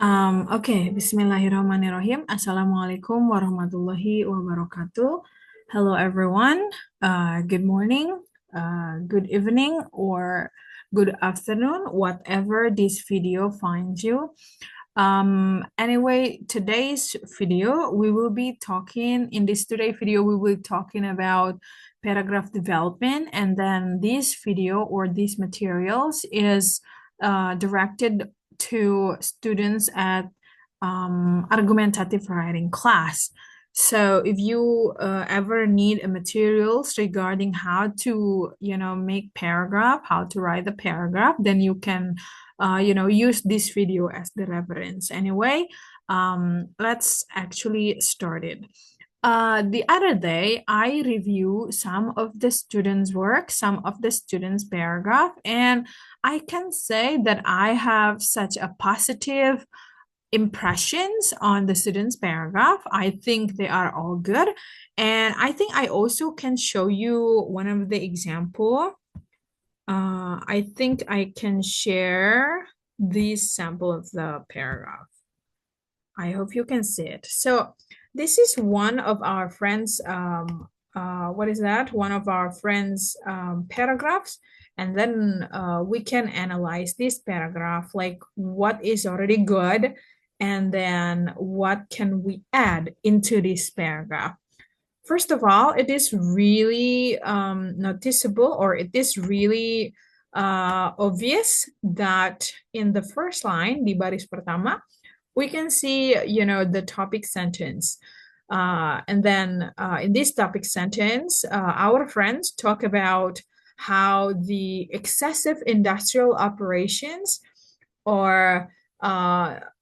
Bismillahirrahmanirrahim. Assalamualaikum warahmatullahi wabarakatuh. Hello, everyone. Good morning, good evening, or good afternoon, whatever this video finds you. Anyway, today's video, we will be talking, in this today video, we will be talking about paragraph development, and then this video or these materials is directed to students at argumentative writing class. So if you ever need a materials regarding how to, make paragraph, how to write the paragraph, then you can, use this video as the reference. Anyway, let's actually start it. The other day, I review some of the students' work, some of the students' paragraph, and I can say that I have such a positive impressions on the students' paragraph. I think they are all good. And I think I also can show you one of the example. I think I can share this sample of the paragraph. I hope you can see it. So this is one of our friends, what is that? One of our friends' paragraphs. And then we can analyze this paragraph, like what is already good, and then what can we add into this paragraph. First of all, it is really noticeable, or it is really obvious that in the first line, di baris pertama, we can see, the topic sentence. And then in this topic sentence, our friends talk about how the excessive industrial operations, or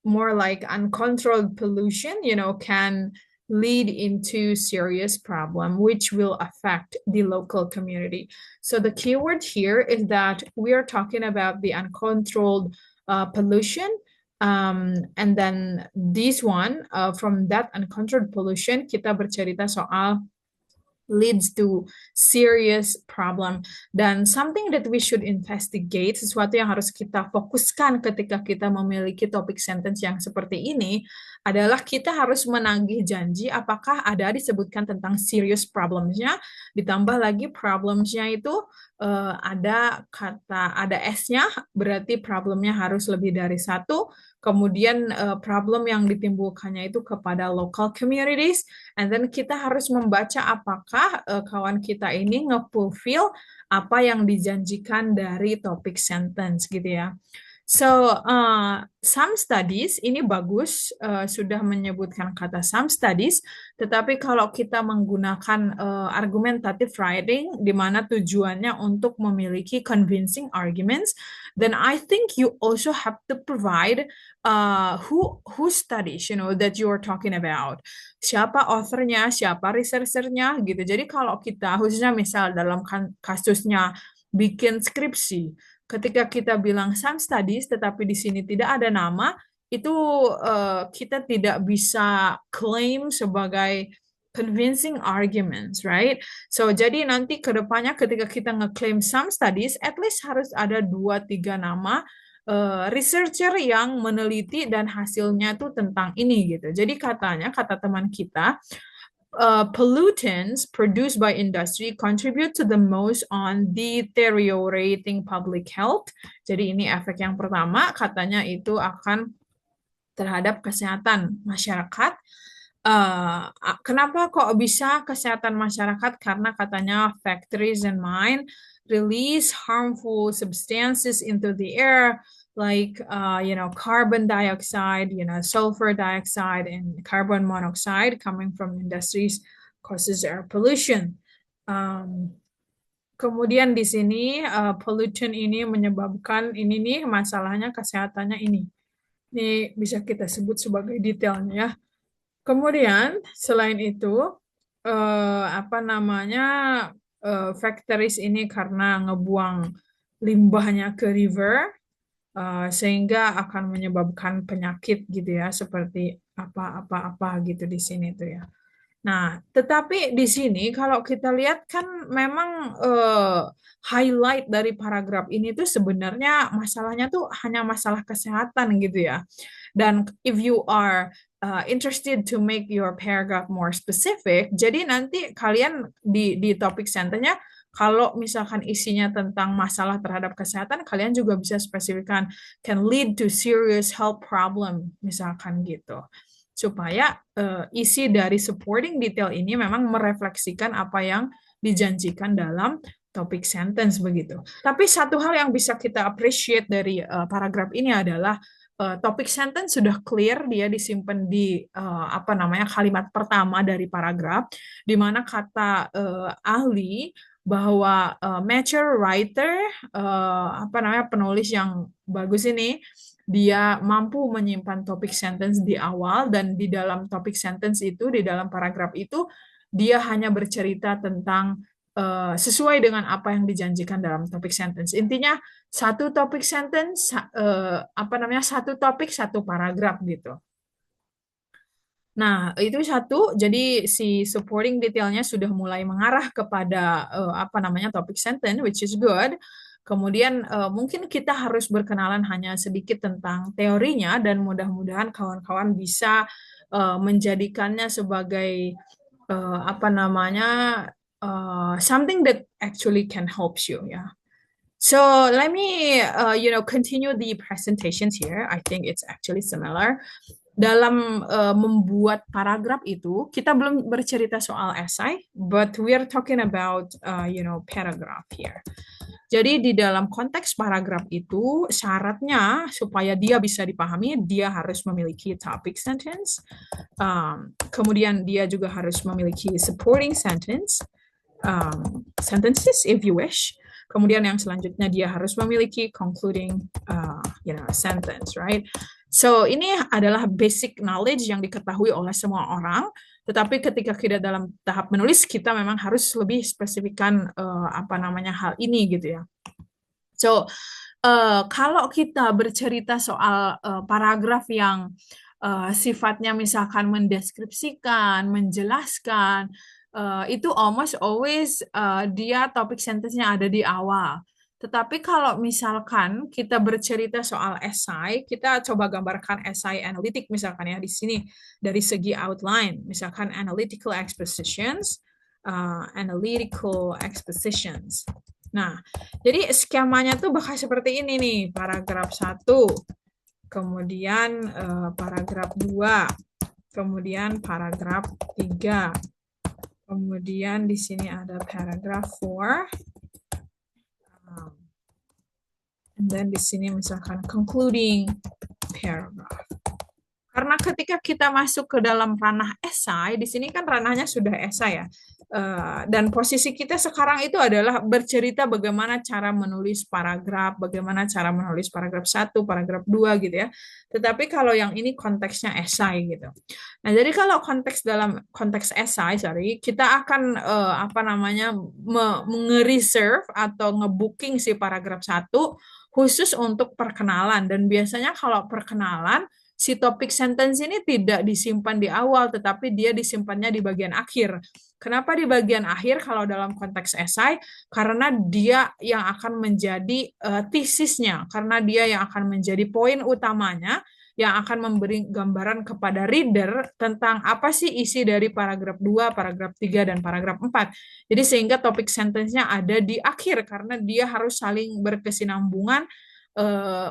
more like uncontrolled pollution, can lead into serious problem which will affect the local community. So the keyword here is that we are talking about the uncontrolled pollution. And then this one, from that uncontrolled pollution, kita bercerita soal leads to serious problem, dan something that we should investigate, sesuatu yang harus kita fokuskan ketika kita memiliki topik sentence yang seperti ini adalah kita harus menagih janji apakah ada disebutkan tentang serious problemsnya, ditambah lagi problemsnya itu ada S-nya, berarti problemnya harus lebih dari satu. Kemudian problem yang ditimbulkannya itu kepada local communities, and then kita harus membaca apakah kawan kita ini nge-fulfill apa yang dijanjikan dari topik sentence gitu ya. So, some studies, ini bagus, sudah menyebutkan kata some studies, tetapi kalau kita menggunakan argumentative writing, di mana tujuannya untuk memiliki convincing arguments, then I think you also have to provide who studies, that you are talking about. Siapa authornya, siapa researchernya, gitu. Jadi kalau kita, khususnya misal dalam kasusnya bikin skripsi, ketika kita bilang some studies, tetapi di sini tidak ada nama, itu kita tidak bisa claim sebagai convincing arguments, right? So, jadi nanti ke depannya ketika kita ngeklaim some studies, at least harus ada 2-3 nama researcher yang meneliti dan hasilnya tuh tentang ini gitu. Jadi katanya, kata teman kita, pollutants produced by industry contribute to the most on deteriorating public health. Jadi ini efek yang pertama, katanya itu akan terhadap kesehatan masyarakat. Kenapa kok bisa kesehatan masyarakat? Karena katanya factories and mine release harmful substances into the air, like carbon dioxide, sulfur dioxide, and carbon monoxide coming from industries causes air pollution. Kemudian di sini pollution ini menyebabkan ini nih masalahnya kesehatannya ini. Ini bisa kita sebut sebagai detailnya ya. Kemudian selain itu factories ini karena ngebuang limbahnya ke river, sehingga akan menyebabkan penyakit gitu ya, seperti apa-apa gitu di sini tuh ya. Nah, tetapi di sini kalau kita lihat kan memang highlight dari paragraf ini tuh sebenarnya masalahnya tuh hanya masalah kesehatan gitu ya. Dan if you are interested to make your paragraph more specific, jadi nanti kalian di topik sentence-nya kalau misalkan isinya tentang masalah terhadap kesehatan, kalian juga bisa spesifikkan can lead to serious health problem, misalkan gitu. Supaya isi dari supporting detail ini memang merefleksikan apa yang dijanjikan dalam topik sentence begitu. Tapi satu hal yang bisa kita appreciate dari paragraf ini adalah topik sentence sudah clear, dia disimpan di apa namanya kalimat pertama dari paragraf, di mana kata ahli bahwa mature writer apa namanya penulis yang bagus ini dia mampu menyimpan topik sentence di awal, dan di dalam topik sentence itu di dalam paragraf itu dia hanya bercerita tentang sesuai dengan apa yang dijanjikan dalam topik sentence. Intinya satu topik sentence apa namanya satu topik satu paragraf gitu. Nah, itu satu. Jadi si supporting detailnya sudah mulai mengarah kepada apa namanya topik sentence, which is good. Kemudian mungkin kita harus berkenalan hanya sedikit tentang teorinya, dan mudah-mudahan kawan-kawan bisa menjadikannya sebagai apa namanya something that actually can help you, ya. So let me continue the presentations here. I think it's actually similar. Dalam membuat paragraf itu, kita belum bercerita soal essay, but we are talking about paragraph here. Jadi di dalam konteks paragraf itu, syaratnya supaya dia bisa dipahami, dia harus memiliki topic sentence, kemudian dia juga harus memiliki supporting sentence, sentences if you wish. Kemudian yang selanjutnya dia harus memiliki concluding sentence, right? So ini adalah basic knowledge yang diketahui oleh semua orang. Tetapi ketika kita dalam tahap menulis, kita memang harus lebih spesifikkan apa namanya hal ini gitu ya. So kalau kita bercerita soal paragraf yang sifatnya misalkan mendeskripsikan, menjelaskan, itu almost always dia topik sentence-nya ada di awal. Tetapi kalau misalkan kita bercerita soal esai, kita coba gambarkan esai analitik misalkan ya di sini dari segi outline, misalkan analytical expositions. Nah, jadi skemanya tuh bakal seperti ini nih, paragraf 1, kemudian paragraf 2, kemudian paragraf 3. Kemudian di sini ada paragraf 4. And then di sini misalkan concluding paragraph. Karena ketika kita masuk ke dalam ranah esai, di sini kan ranahnya sudah esai ya. Dan posisi kita sekarang itu adalah bercerita bagaimana cara menulis paragraf, bagaimana cara menulis paragraf 1, paragraf 2 gitu ya. Tetapi kalau yang ini konteksnya esai gitu. Nah, jadi kalau dalam konteks esai, kita akan apa namanya nge-reserve atau nge-booking si paragraf 1 khusus untuk perkenalan. Dan biasanya kalau perkenalan, si topik sentence ini tidak disimpan di awal, tetapi dia disimpannya di bagian akhir. Kenapa di bagian akhir kalau dalam konteks esai? Karena dia yang akan menjadi tesisnya, karena dia yang akan menjadi poin utamanya, yang akan memberi gambaran kepada reader tentang apa sih isi dari paragraf 2, paragraf 3, dan paragraf 4. Jadi sehingga topik sentence-nya ada di akhir, karena dia harus saling berkesinambungan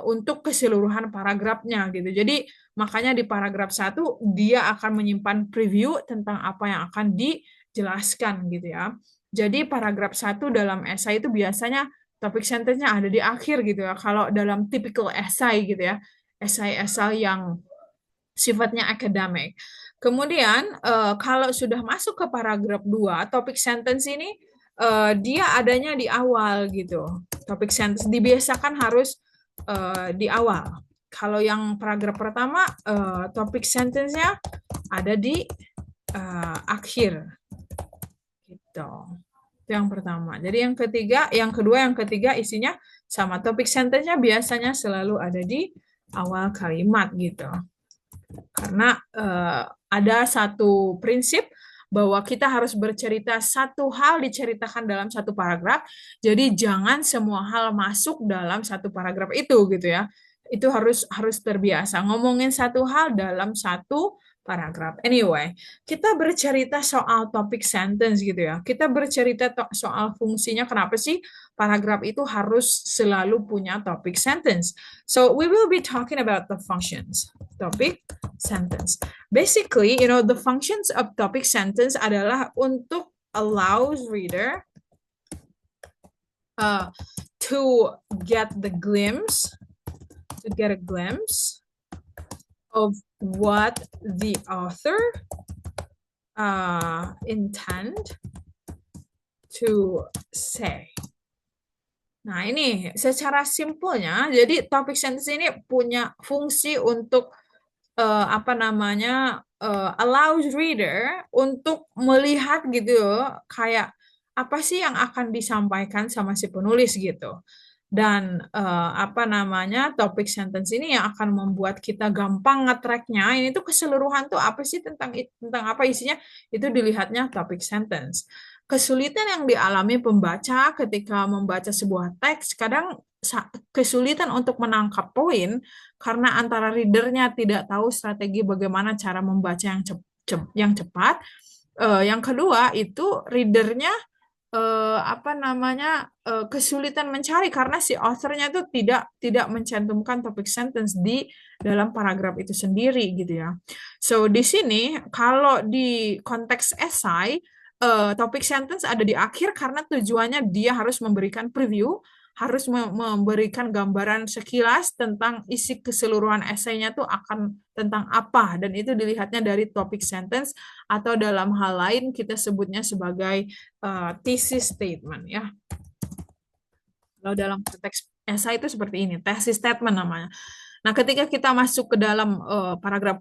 untuk keseluruhan paragrafnya gitu. Jadi makanya di paragraf 1 dia akan menyimpan preview tentang apa yang akan dijelaskan gitu ya. Jadi paragraf 1 dalam esai itu biasanya topik sentence-nya ada di akhir gitu ya. Kalau dalam typical esai gitu ya, esai-esai yang sifatnya akademik. Kemudian kalau sudah masuk ke paragraf 2, topik sentence ini dia adanya di awal gitu. Topik sentence dibiasakan harus di awal. Kalau yang paragraf pertama, topik sentence-nya ada di akhir. Gitu. Itu yang pertama. Jadi yang kedua, yang ketiga isinya sama. Topik sentence-nya biasanya selalu ada di awal kalimat gitu. Karena ada satu prinsip bahwa kita harus bercerita satu hal diceritakan dalam satu paragraf, jadi jangan semua hal masuk dalam satu paragraf itu gitu ya. Itu harus terbiasa ngomongin satu hal dalam satu paragraf. Anyway, kita bercerita soal topik sentence gitu ya. Kita bercerita soal fungsinya kenapa sih paragraf itu harus selalu punya topik sentence. So we will be talking about the functions. Topic sentence. Basically, the functions of topic sentence adalah untuk allows reader to get a glimpse of what the author intend to say. Nah, ini secara simpelnya, jadi topik sentence ini punya fungsi untuk allows reader untuk melihat gitu, kayak apa sih yang akan disampaikan sama si penulis gitu. Dan topik sentence ini yang akan membuat kita gampang nge-tracknya. Ini tuh keseluruhan tuh apa sih tentang apa isinya, itu dilihatnya topik sentence. Kesulitan yang dialami pembaca ketika membaca sebuah teks, kadang kesulitan untuk menangkap poin karena antara readernya tidak tahu strategi bagaimana cara membaca yang cepat. Yang kedua itu readernya kesulitan mencari karena si authornya itu tidak mencantumkan topik sentence di dalam paragraf itu sendiri gitu ya. So di sini kalau di konteks esai, topik sentence ada di akhir karena tujuannya dia harus memberikan preview, harus memberikan gambaran sekilas tentang isi keseluruhan esainya tuh akan tentang apa, dan itu dilihatnya dari topik sentence atau dalam hal lain kita sebutnya sebagai thesis statement ya. Kalau dalam konteks esai itu seperti ini, thesis statement namanya. Nah, ketika kita masuk ke dalam paragraf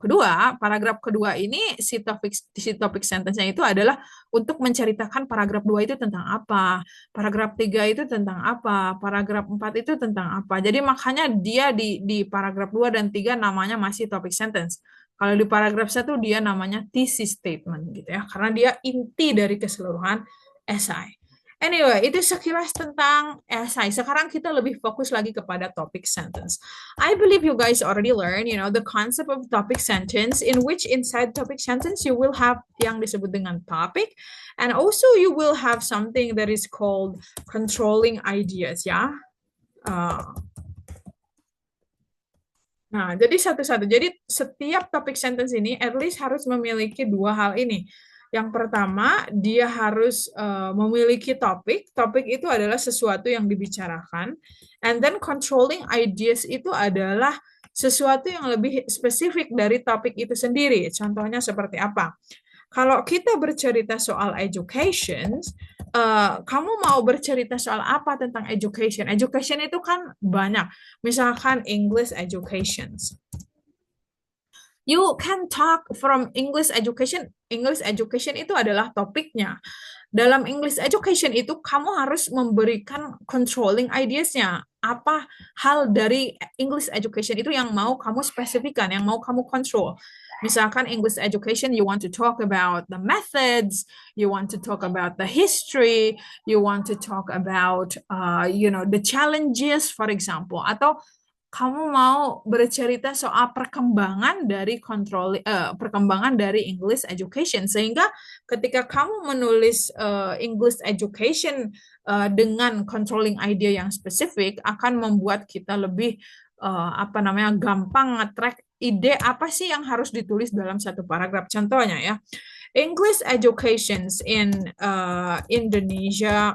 kedua ini si topik sentence-nya itu adalah untuk menceritakan paragraf 2 itu tentang apa, paragraf 3 itu tentang apa, paragraf 4 itu tentang apa. Jadi makanya dia di paragraf 2 dan 3 namanya masih topik sentence. Kalau di paragraf 1 dia namanya thesis statement gitu ya, karena dia inti dari keseluruhan esai. Anyway, itu sekilas tentang esai. Sekarang kita lebih fokus lagi kepada topic sentence. I believe you guys already learned, the concept of topic sentence, in which inside topic sentence you will have yang disebut dengan topic, and also you will have something that is called controlling ideas, ya. Nah, jadi satu-satu. Jadi setiap topic sentence ini at least harus memiliki dua hal ini. Yang pertama, dia harus memiliki topik. Topik itu adalah sesuatu yang dibicarakan. And then controlling ideas itu adalah sesuatu yang lebih spesifik dari topik itu sendiri. Contohnya seperti apa? Kalau kita bercerita soal education, kamu mau bercerita soal apa tentang education? Education itu kan banyak. Misalkan English education. You can talk from English education. English education itu adalah topiknya. Dalam English education itu kamu harus memberikan controlling ideas-nya. Apa hal dari English education itu yang mau kamu spesifikkan, yang mau kamu control. Misalkan English education, you want to talk about the methods, you want to talk about the history, you want to talk about, the challenges, for example. Atau kamu mau bercerita soal perkembangan dari English education, sehingga ketika kamu menulis English education dengan controlling idea yang spesifik akan membuat kita lebih gampang nge-track ide apa sih yang harus ditulis dalam satu paragraf. Contohnya ya, English educations in Indonesia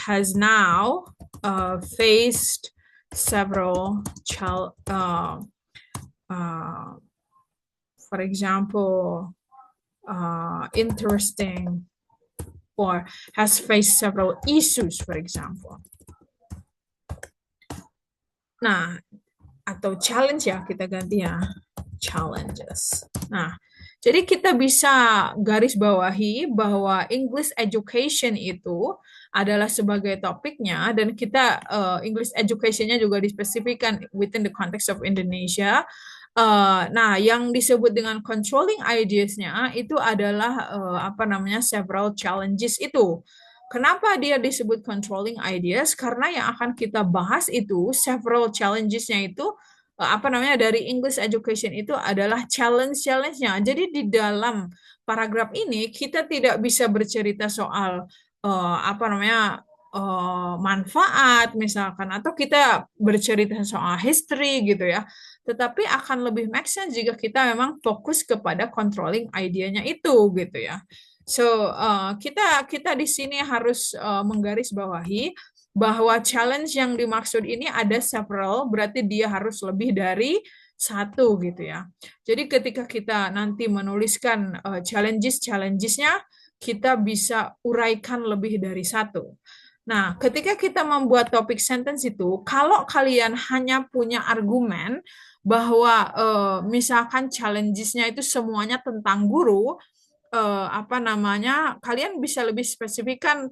has now faced several for example, interesting, or has faced several issues, for example. Nah, atau challenge ya, kita ganti ya, challenges. Nah, jadi kita bisa garis bawahi bahwa English education itu adalah sebagai topiknya, dan kita English education-nya juga dispesifikan within the context of Indonesia. Nah, yang disebut dengan controlling ideas-nya itu adalah several challenges itu. Kenapa dia disebut controlling ideas? Karena yang akan kita bahas itu several challenges-nya itu apa namanya dari English education itu adalah challenge-challenge-nya. Jadi di dalam paragraf ini kita tidak bisa bercerita soal apa namanya manfaat misalkan atau kita bercerita soal history gitu ya. Tetapi akan lebih make sense jika kita memang fokus kepada controlling idenya itu gitu ya. So, kita di sini harus menggarisbawahi bahwa challenge yang dimaksud ini ada several, berarti dia harus lebih dari satu gitu ya. Jadi ketika kita nanti menuliskan challenges-challengesnya, kita bisa uraikan lebih dari satu. Nah, ketika kita membuat topik sentence itu, kalau kalian hanya punya argumen bahwa misalkan challenges-nya itu semuanya tentang guru, apa namanya, kalian bisa lebih spesifikkan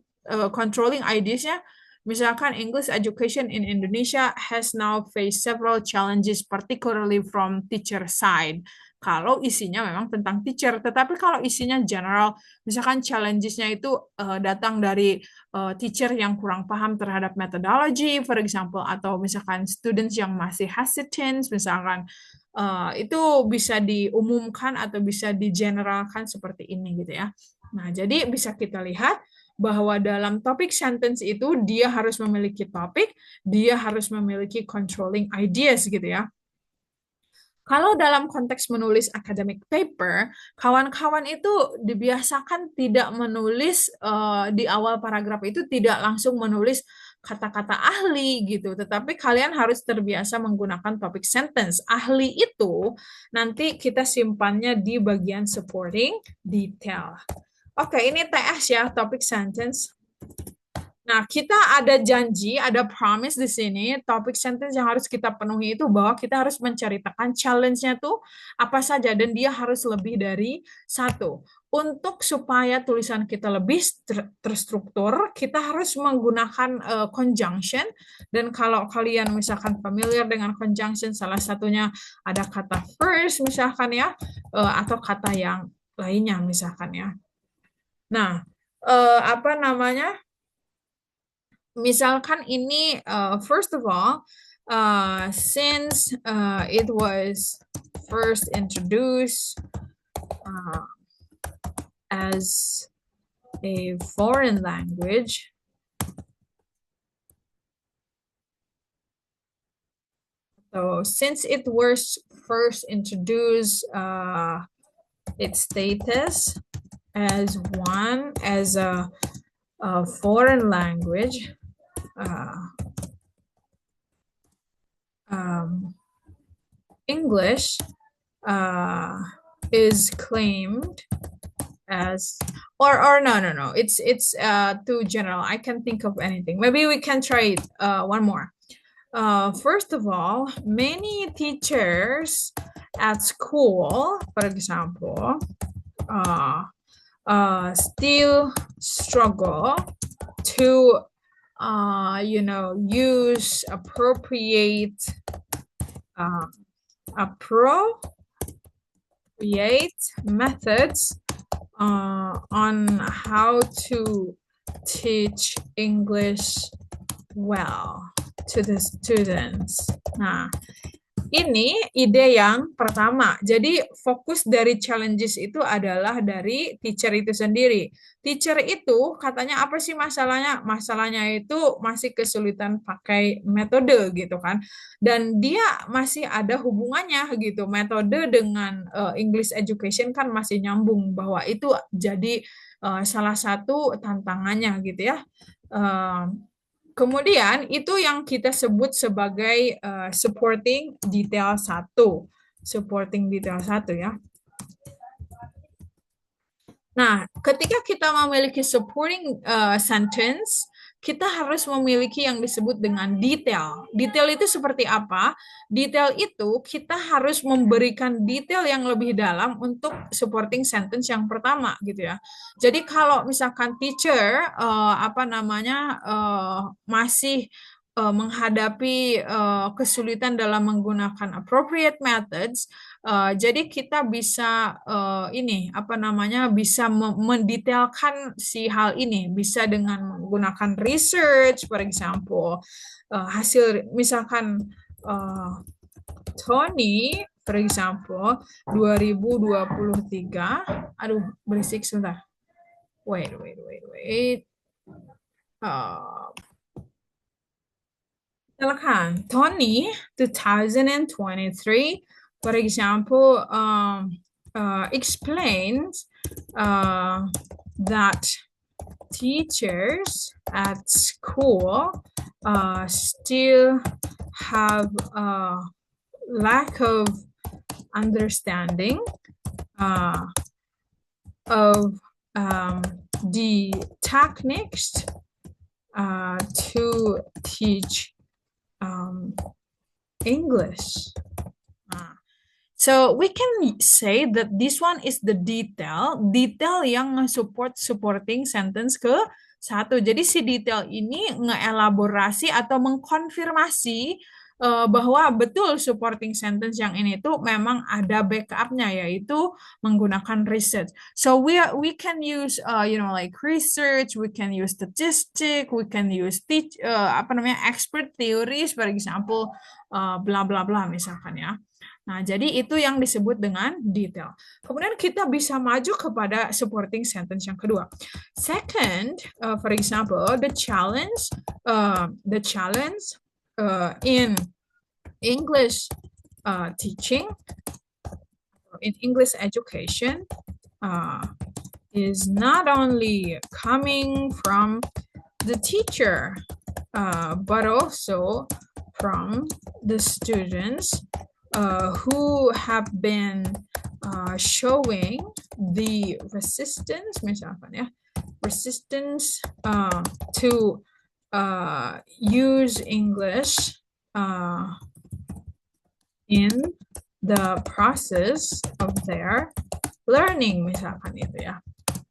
controlling ideas-nya. Misalkan English education in Indonesia has now faced several challenges, particularly from teacher side. Kalau isinya memang tentang teacher, tetapi kalau isinya general, misalkan challenges-nya itu datang dari teacher yang kurang paham terhadap methodology, for example, atau misalkan students yang masih hesitant, misalkan itu bisa diumumkan atau bisa digeneralkan seperti ini gitu ya. Nah, jadi bisa kita lihat bahwa dalam topik sentence itu dia harus memiliki topik, dia harus memiliki controlling ideas gitu ya. Kalau dalam konteks menulis academic paper, kawan-kawan itu dibiasakan tidak menulis di awal paragraf itu tidak langsung menulis kata-kata ahli gitu, tetapi kalian harus terbiasa menggunakan topik sentence. Ahli itu nanti kita simpannya di bagian supporting detail. Oke, ini TS ya, topik sentence. Nah, kita ada janji, ada promise di sini, topik sentence yang harus kita penuhi itu bahwa kita harus menceritakan challenge-nya tuh apa saja, dan dia harus lebih dari satu. Untuk supaya tulisan kita lebih terstruktur, kita harus menggunakan conjunction, dan kalau kalian misalkan familiar dengan conjunction, salah satunya ada kata first misalkan ya, atau kata yang lainnya misalkan ya. Nah, apa namanya? Misalkan ini first of all since it was first introduced as a foreign language, so since it was first introduced its status as a foreign language, English is claimed as or no, it's too general. I can't think of anything. Maybe we can try it one more. First of all, many teachers at school, for example, still struggle to use appropriate methods on how to teach English well to the students. Nah, ini ide yang pertama. Jadi fokus dari challenges itu adalah dari teacher itu sendiri. Teacher itu katanya apa sih masalahnya? Masalahnya itu masih kesulitan pakai metode gitu kan. Dan dia masih ada hubungannya gitu. Metode dengan English education kan masih nyambung, bahwa itu jadi salah satu tantangannya gitu ya. Kemudian itu yang kita sebut sebagai supporting detail 1. Supporting detail 1 ya. Nah, ketika kita memiliki supporting sentence, kita harus memiliki yang disebut dengan detail. Detail itu seperti apa? Detail itu kita harus memberikan detail yang lebih dalam untuk supporting sentence yang pertama gitu ya. Jadi kalau misalkan teacher masih menghadapi kesulitan dalam menggunakan appropriate methods, jadi kita bisa ini apa namanya bisa mendetailkan si hal ini bisa dengan menggunakan research, for example, hasil misalkan Tony, for example, 2023, aduh berisik sebentar. Wait. Uh, Silakan. Tony, 2023, for example, explains that teachers at school still have a lack of understanding of the techniques to teach English. So we can say that this one is the detail yang supporting sentence ke satu. Jadi si detail ini ngeelaborasi atau mengkonfirmasi bahwa betul supporting sentence yang ini tuh memang ada backupnya, yaitu menggunakan research. So we can use like research, we can use statistic, we can use expert theories, for example, bla bla bla misalkan ya. Nah, jadi itu yang disebut dengan detail. Kemudian kita bisa maju kepada supporting sentence yang kedua. Second, for example, the challenge in English teaching, in English education, is not only coming from the teacher, but also from the students who have been showing the resistance, misalkan ya, resistance to use English in the process of their learning, misalkan itu ya.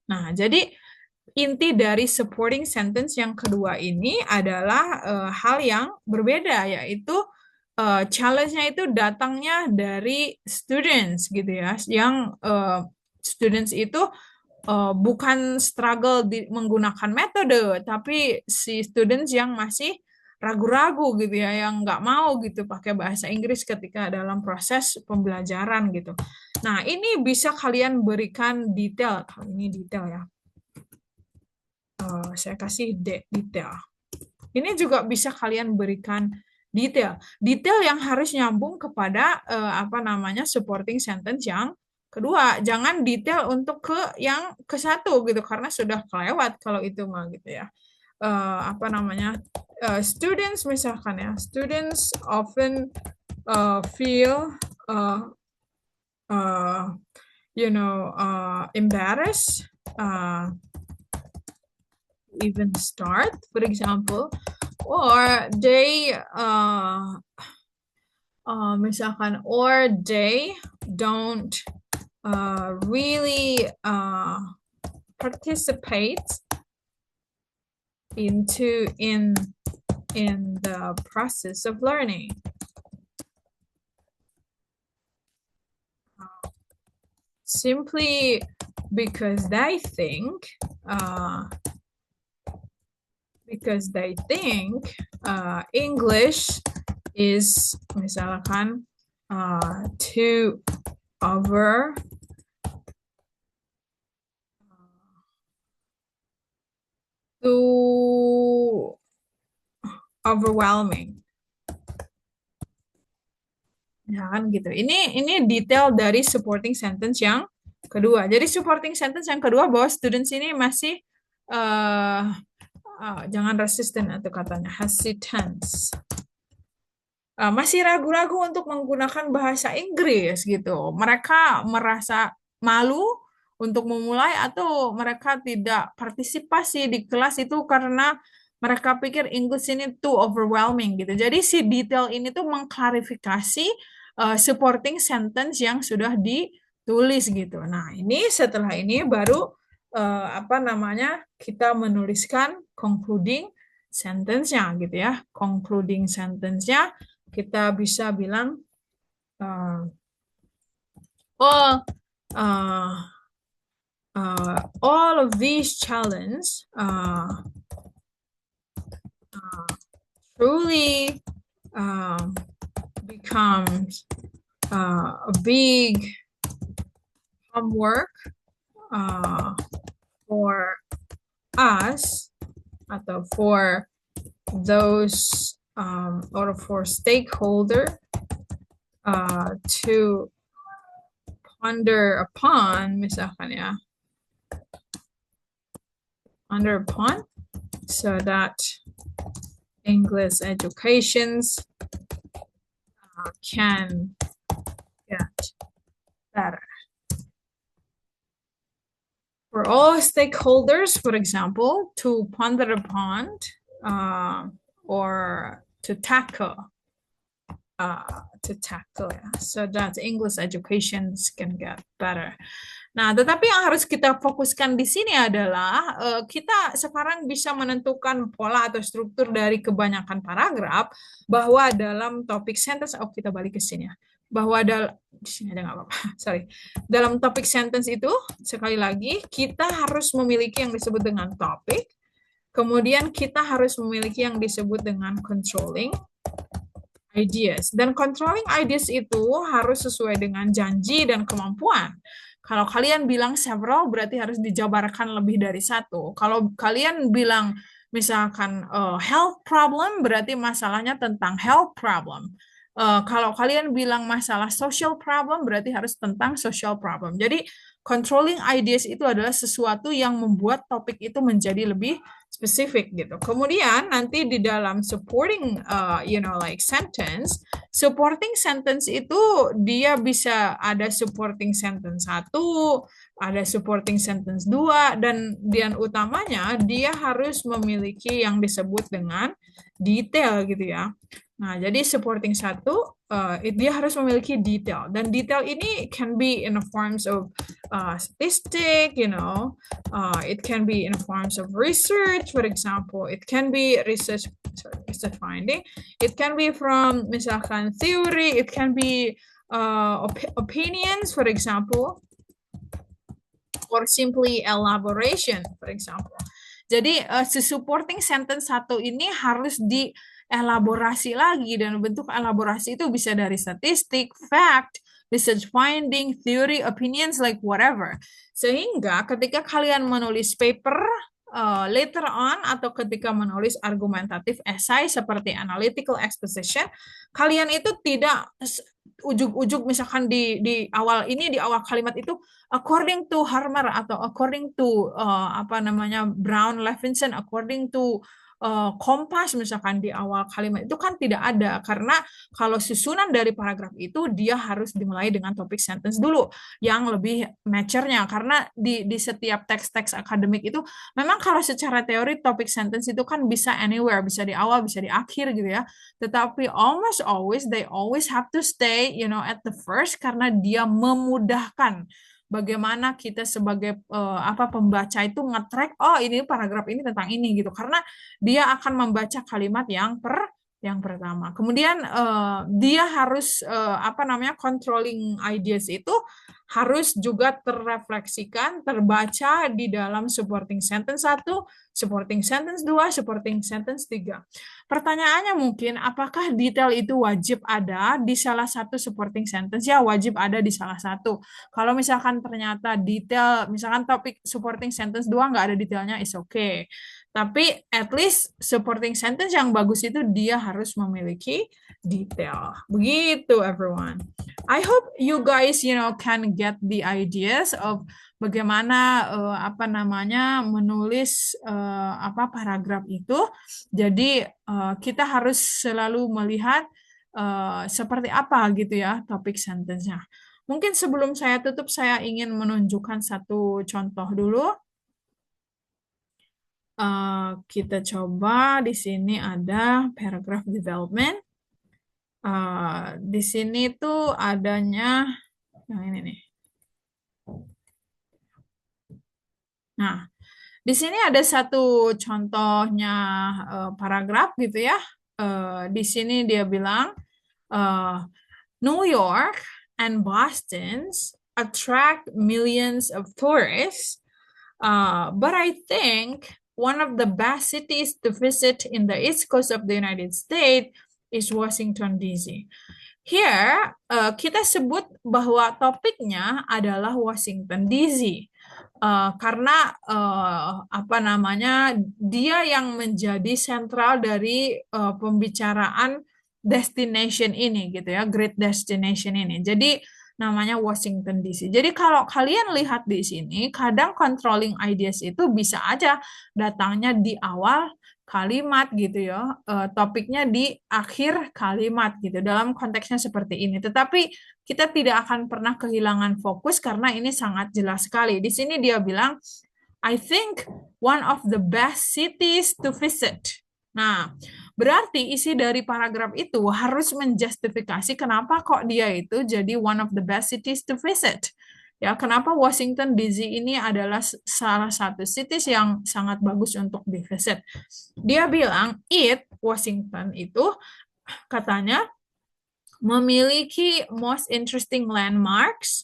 Nah, jadi inti dari supporting sentence yang kedua ini adalah hal yang berbeda, yaitu challenge-nya itu datangnya dari students gitu ya, yang students itu bukan struggle menggunakan metode, tapi si students yang masih ragu-ragu gitu ya, yang nggak mau gitu pakai bahasa Inggris ketika dalam proses pembelajaran gitu. Nah, ini bisa kalian berikan detail. Ini detail ya. Saya kasih detail. Ini juga bisa kalian berikan detail yang harus nyambung kepada supporting sentence yang kedua. Jangan detail untuk ke yang ke satu gitu, karena sudah kelewat kalau itu mah gitu ya. Students misalkan ya, students often feel embarrassed even start, for example, or they don't really participate in the process of learning. Simply because they think English is misalkan too overwhelming. Ya kan gitu. Ini detail dari supporting sentence yang kedua. Jadi supporting sentence yang kedua bahwa students ini masih jangan resistant atau katanya hesitance. Masih ragu-ragu untuk menggunakan bahasa Inggris gitu. Mereka merasa malu untuk memulai, atau mereka tidak partisipasi di kelas itu karena mereka pikir English ini too overwhelming gitu. Jadi si detail ini tuh mengklarifikasi supporting sentence yang sudah ditulis gitu. Nah, ini setelah ini baru kita menuliskan concluding sentence-nya gitu ya. Concluding sentence-nya kita bisa bilang oh uh, all of these challenges truly becomes a big homework for us atau for those or for stakeholder to ponder upon misalkan ya ponder upon so that English educations can get better. For all stakeholders, for example, to ponder upon or to tackle ya, so that English educations can get better. Nah, tetapi yang harus kita fokuskan di sini adalah kita sekarang bisa menentukan pola atau struktur dari kebanyakan paragraf bahwa dalam topik sentence, oh kita balik ke sini ya, bahwa di sini ada nggak apa-apa, sorry. Dalam topik sentence itu, sekali lagi, kita harus memiliki yang disebut dengan topik, kemudian kita harus memiliki yang disebut dengan controlling ideas. Dan controlling ideas itu harus sesuai dengan janji dan kemampuan. Kalau kalian bilang several, berarti harus dijabarkan lebih dari satu. Kalau kalian bilang misalkan health problem, berarti masalahnya tentang health problem. Kalau kalian bilang masalah social problem, berarti harus tentang social problem. Jadi controlling ideas itu adalah sesuatu yang membuat topik itu menjadi lebih spesifik gitu. Kemudian nanti di dalam supporting like supporting sentence itu dia bisa ada supporting sentence 1, ada supporting sentence 2 dan utamanya dia harus memiliki yang disebut dengan detail gitu ya. Nah, jadi supporting 1 dia harus memiliki detail dan detail ini can be in the forms of statistic, it can be in the forms of research, for example, it can be research finding, it can be from misalkan theory, it can be opinions, for example, or simply elaboration, for example. Jadi si supporting sentence 1 ini harus dielaborasi lagi dan bentuk elaborasi itu bisa dari statistik, fact, research finding, theory, opinions, like whatever. Sehingga ketika kalian menulis paper later on atau ketika menulis argumentatif essay seperti analytical exposition, kalian itu tidak ujug-ujug misalkan di awal kalimat itu according to Harmer atau according to Brown Levinson, according to Kompas misalkan di awal kalimat itu kan tidak ada karena kalau susunan dari paragraf itu dia harus dimulai dengan topik sentence dulu yang lebih mature-nya karena di setiap teks-teks akademik itu memang kalau secara teori topik sentence itu kan bisa anywhere, bisa di awal, bisa di akhir gitu ya. Tetapi almost always they always have to stay at the first karena dia memudahkan bagaimana kita sebagai pembaca itu nge-track oh ini paragraf ini tentang ini gitu karena dia akan membaca kalimat yang pertama. Kemudian dia harus controlling ideas itu harus juga terrefleksikan, terbaca di dalam supporting sentence 1, supporting sentence 2, supporting sentence 3. Pertanyaannya mungkin, apakah detail itu wajib ada di salah satu supporting sentence? Ya, wajib ada di salah satu. Kalau misalkan ternyata detail, misalkan topik supporting sentence 2 nggak ada detailnya, is okay. Tapi at least supporting sentence yang bagus itu dia harus memiliki detail. Begitu, everyone. I hope you guys, can get the ideas of bagaimana menulis paragraf itu. Jadi kita harus selalu melihat seperti apa gitu ya topik sentence-nya. Mungkin sebelum saya tutup, saya ingin menunjukkan satu contoh dulu. Kita coba di sini ada paragraph development. Di sini tuh adanya yang ini nih. Nah, Di sini ada satu contohnya paragraf gitu ya. Di sini dia bilang uh, New York and Boston attract millions of tourists, but I think one of the best cities to visit in the East Coast of the United States is Washington DC. Here, kita sebut bahwa topiknya adalah Washington DC. Karena apa namanya, dia yang menjadi sentral dari pembicaraan destination ini gitu ya, great destination ini. Jadi namanya Washington DC. Jadi kalau kalian lihat di sini, kadang controlling ideas itu bisa aja datangnya di awal kalimat gitu ya, topiknya di akhir kalimat gitu. Dalam konteksnya seperti ini. Tetapi kita tidak akan pernah kehilangan fokus karena ini sangat jelas sekali. Di sini dia bilang, I think one of the best cities to visit. Nah, berarti isi dari paragraf itu harus menjustifikasi kenapa kok dia itu jadi one of the best cities to visit. Ya, kenapa Washington DC ini adalah salah satu cities yang sangat bagus untuk di visit. Dia bilang, Washington itu katanya memiliki most interesting landmarks,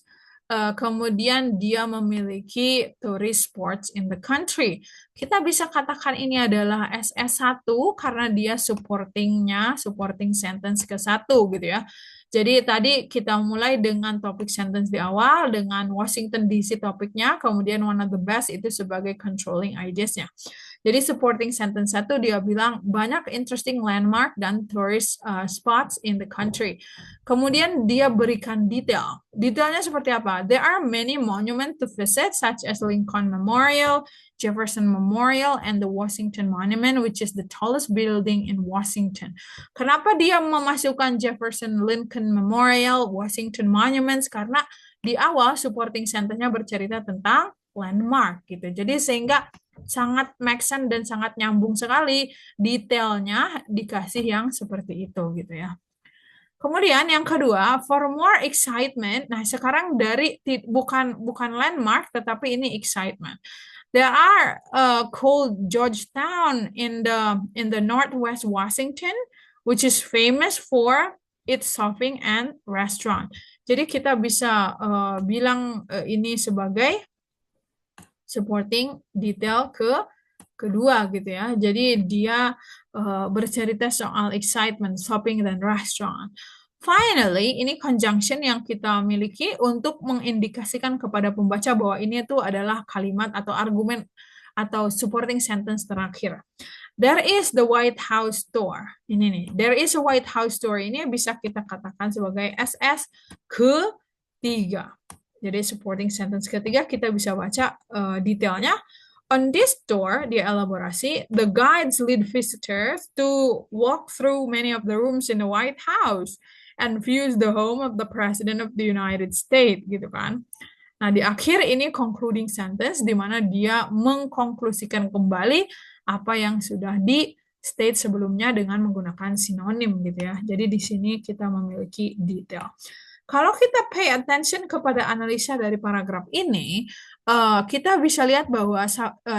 kemudian dia memiliki tourist spots in the country. Kita bisa katakan ini adalah SS1 karena dia supporting sentence ke-1 gitu ya. Jadi tadi kita mulai dengan topik sentence di awal, dengan Washington DC topiknya, kemudian one of the best itu sebagai controlling ideas-nya. Jadi supporting sentence 1 dia bilang banyak interesting landmark dan tourist spots in the country. Kemudian dia berikan detail. Detailnya seperti apa? There are many monuments to visit such as Lincoln Memorial, Jefferson Memorial, and the Washington Monument, which is the tallest building in Washington. Kenapa dia memasukkan Jefferson, Lincoln Memorial, Washington Monuments? Karena di awal supporting sentence-nya bercerita tentang landmark gitu. Jadi sehingga sangat make sense dan sangat nyambung sekali, detailnya dikasih yang seperti itu gitu ya. Kemudian yang kedua, for more excitement. Nah, sekarang dari bukan landmark tetapi ini excitement. There are called Georgetown in the Northwest Washington, which is famous for its shopping and restaurant. Jadi kita bisa bilang ini sebagai supporting detail kedua gitu ya. Jadi dia bercerita soal excitement, shopping, dan restaurant. Finally, ini conjunction yang kita miliki untuk mengindikasikan kepada pembaca bahwa ini itu adalah kalimat atau argumen atau supporting sentence terakhir. There is the White House store. Ini nih, there is a White House store. Ini bisa kita katakan sebagai SS ketiga. Jadi supporting sentence ketiga kita bisa baca detailnya. On this tour, dia elaborasi, the guides lead visitors to walk through many of the rooms in the White House and views the home of the President of the United States, gitu kan. Nah, di akhir ini concluding sentence, di mana dia mengkonklusikan kembali apa yang sudah di state sebelumnya dengan menggunakan sinonim, gitu ya. Jadi di sini kita memiliki detail. Kalau kita pay attention kepada analisa dari paragraf ini, kita bisa lihat bahwa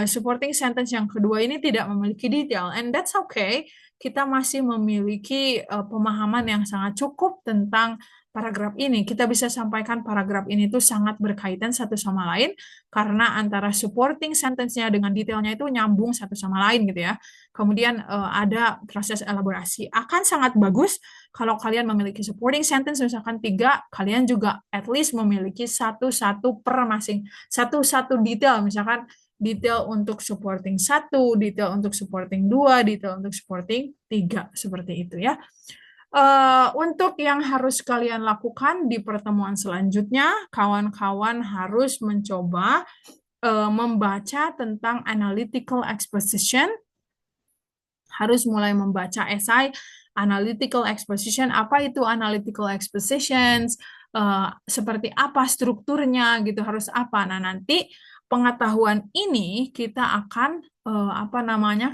supporting sentence yang kedua ini tidak memiliki detail, and that's okay. Kita masih memiliki pemahaman yang sangat cukup tentang paragraf ini. Kita bisa sampaikan paragraf ini tuh sangat berkaitan satu sama lain karena antara supporting sentence-nya dengan detailnya itu nyambung satu sama lain gitu ya. Kemudian ada proses elaborasi. Akan sangat bagus kalau kalian memiliki supporting sentence misalkan 3, kalian juga at least memiliki satu-satu detail, misalkan detail untuk supporting 1, detail untuk supporting 2, detail untuk supporting 3, seperti itu ya. Untuk yang harus kalian lakukan di pertemuan selanjutnya, kawan-kawan harus mencoba membaca tentang analytical exposition, harus mulai membaca esai analytical exposition. Apa itu analytical expositions? Seperti apa strukturnya gitu, harus apa. Nah, nanti pengetahuan ini kita akan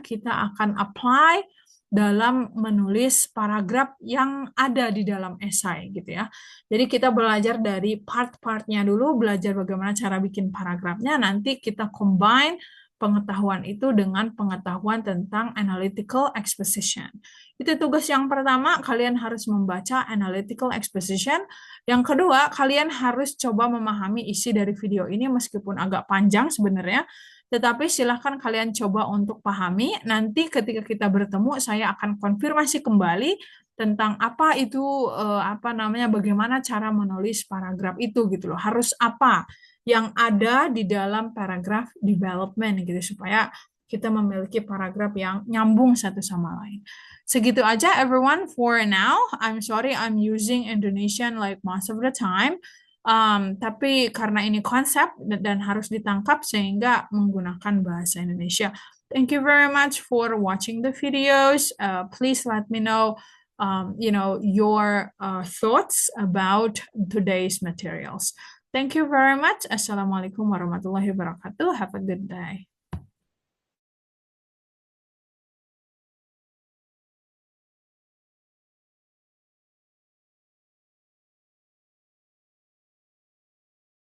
kita akan apply dalam menulis paragraf yang ada di dalam esai gitu ya. Jadi kita belajar dari part-partnya dulu, belajar bagaimana cara bikin paragrafnya, nanti kita combine pengetahuan itu dengan pengetahuan tentang analytical exposition. Itu tugas yang pertama, kalian harus membaca analytical exposition. Yang kedua, kalian harus coba memahami isi dari video ini meskipun agak panjang sebenarnya, tetapi silahkan kalian coba untuk pahami. Nanti ketika kita bertemu, saya akan konfirmasi kembali tentang apa itu bagaimana cara menulis paragraf itu gitu loh. Harus apa yang ada di dalam paragraf development gitu supaya kita memiliki paragraf yang nyambung satu sama lain. Segitu aja everyone for now. I'm sorry I'm using Indonesian like most of the time. Tapi karena ini konsep dan harus ditangkap sehingga menggunakan bahasa Indonesia. Thank you very much for watching the videos. Please let me know your thoughts about today's materials. Thank you very much. Assalamualaikum warahmatullahi wabarakatuh. Have a good day.